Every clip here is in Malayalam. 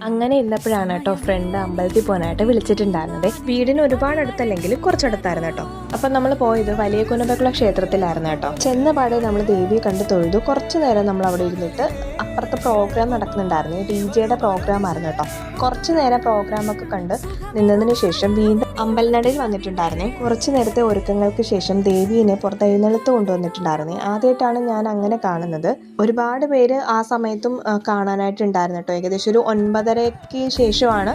അങ്ങനെ ഇന്നപ്പോഴാണ് കേട്ടോ ഫ്രണ്ട് അമ്പലത്തിൽ പോകാനായിട്ട് വിളിച്ചിട്ടുണ്ടായിരുന്നത്. വീടിന് ഒരുപാട് അടുത്തല്ലെങ്കിൽ കുറച്ചടുത്തായിരുന്നു കേട്ടോ. അപ്പം നമ്മൾ പോയത് വലിയ കുനമ്പക്കുള ക്ഷേത്രത്തിലായിരുന്നു കേട്ടോ. ചെന്ന പാടെ നമ്മൾ ദേവിയെ കണ്ട് തൊഴുതു. കുറച്ച് നേരം നമ്മൾ അവിടെ ഇരുന്നിട്ട് അപ്പുറത്ത് പ്രോഗ്രാം നടക്കുന്നുണ്ടായിരുന്നു, DJ പ്രോഗ്രാം ആയിരുന്നു കേട്ടോ. കുറച്ച് നേരം പ്രോഗ്രാമൊക്കെ കണ്ട് നിന്നതിന് ശേഷം വീണ്ടും അമ്പലനടയിൽ വന്നിട്ടുണ്ടായിരുന്നേ. കുറച്ച് നേരത്തെ ഒരുക്കങ്ങൾക്ക് ശേഷം ദേവീനെ പുറത്ത് എഴുന്നള്ളത്ത് കൊണ്ടുവന്നിട്ടുണ്ടായിരുന്നേ. ആദ്യമായിട്ടാണ് ഞാൻ അങ്ങനെ കാണുന്നത്. ഒരുപാട് പേര് ആ സമയത്തും കാണാനായിട്ടുണ്ടായിരുന്നു കേട്ടോ. ഏകദേശം ഒരു 9:30-ക്ക് ശേഷമാണ്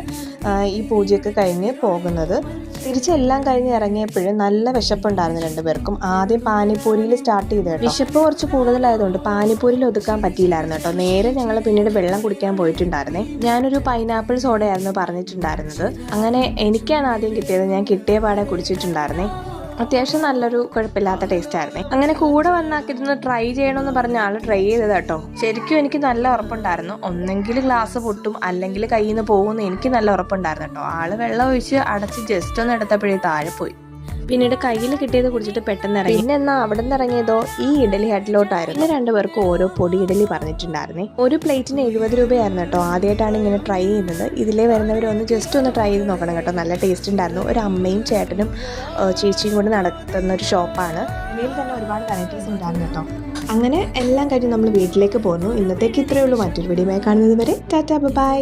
ഈ പൂജയൊക്കെ കഴിഞ്ഞ് പോകുന്നത്. തിരിച്ചെല്ലാം കഴിഞ്ഞ് ഇറങ്ങിയപ്പോഴും നല്ല വിശപ്പുണ്ടായിരുന്നു രണ്ടുപേർക്കും. ആദ്യം പാനിപ്പൂരിയിൽ സ്റ്റാർട്ട് ചെയ്ത് കേട്ടോ. വിശപ്പ് കുറച്ച് കൂടുതലായതുകൊണ്ട് പാനിപ്പൂരിയിൽ ഒതുക്കാൻ പറ്റിയില്ലായിരുന്നു കേട്ടോ. നേരെ ഞങ്ങൾ പിന്നീട് വെള്ളം കുടിക്കാൻ പോയിട്ടുണ്ടായിരുന്നേ. ഞാനൊരു പൈനാപ്പിൾ സോഡയായിരുന്നു പറഞ്ഞിട്ടുണ്ടായിരുന്നത്. അങ്ങനെ എനിക്കാണ് ആദ്യം കിട്ടിയത്. ഞാൻ കിട്ടിയ പാടെ കുടിച്ചിട്ടുണ്ടായിരുന്നേ. അത്യാവശ്യം നല്ലൊരു കുഴപ്പമില്ലാത്ത ടേസ്റ്റ് ആയിരുന്നേ. അങ്ങനെ കൂടെ വന്നാക്കിരുന്ന് ട്രൈ ചെയ്യണമെന്ന് പറഞ്ഞ ആൾ ട്രൈ ചെയ്തത് കേട്ടോ. ശരിക്കും എനിക്ക് നല്ല ഉറപ്പുണ്ടായിരുന്നു, ഒന്നെങ്കിൽ ഗ്ലാസ് പൊട്ടും അല്ലെങ്കിൽ കയ്യിൽ നിന്ന് പോകുമെന്ന് എനിക്ക് നല്ല ഉറപ്പുണ്ടായിരുന്നു കേട്ടോ. ആള് വെള്ളം ഒഴിച്ച് അടച്ച് ജസ്റ്റ് ഒന്ന് എടുത്തപ്പോഴേ താഴെ പോയി. പിന്നീട് കയ്യിൽ കിട്ടിയത് കുടിച്ചിട്ട് പെട്ടെന്ന് ഇറങ്ങി. പിന്നെ എന്നാ അവിടെ നിന്ന് ഇറങ്ങിയതോ ഈ ഇഡലി ഹട്ടിലോട്ടായിരുന്നു. രണ്ടുപേർക്കും ഓരോ പൊടി ഇഡലി പറഞ്ഞിട്ടുണ്ടായിരുന്നേ. ഒരു പ്ലേറ്റിന് 70 രൂപയായിരുന്നു കേട്ടോ. ആദ്യമായിട്ടാണ് ഇങ്ങനെ ട്രൈ ചെയ്യുന്നത്. ഇതിലേ വരുന്നവരൊന്ന് ജസ്റ്റ് ഒന്ന് ട്രൈ ചെയ്ത് നോക്കണം കേട്ടോ. നല്ല ടേസ്റ്റ് ഉണ്ടായിരുന്നു. ഒരു അമ്മയും ചേട്ടനും ചേച്ചിയും കൊണ്ട് നടത്തുന്ന ഒരു ഷോപ്പാണ്. ഇതിൽ തന്നെ ഒരുപാട് വെറൈറ്റീസ് ഉണ്ടായിരുന്നു കേട്ടോ. അങ്ങനെ എല്ലാം കഴിഞ്ഞ് നമ്മൾ വീട്ടിലേക്ക് പോന്നു. ഇന്നത്തേക്ക് ഇത്രയേ ഉള്ളൂ. മറ്റൊരു വീഡിയോയുമായി കാണുന്നത് വരെ ടാറ്റാ ബൈ.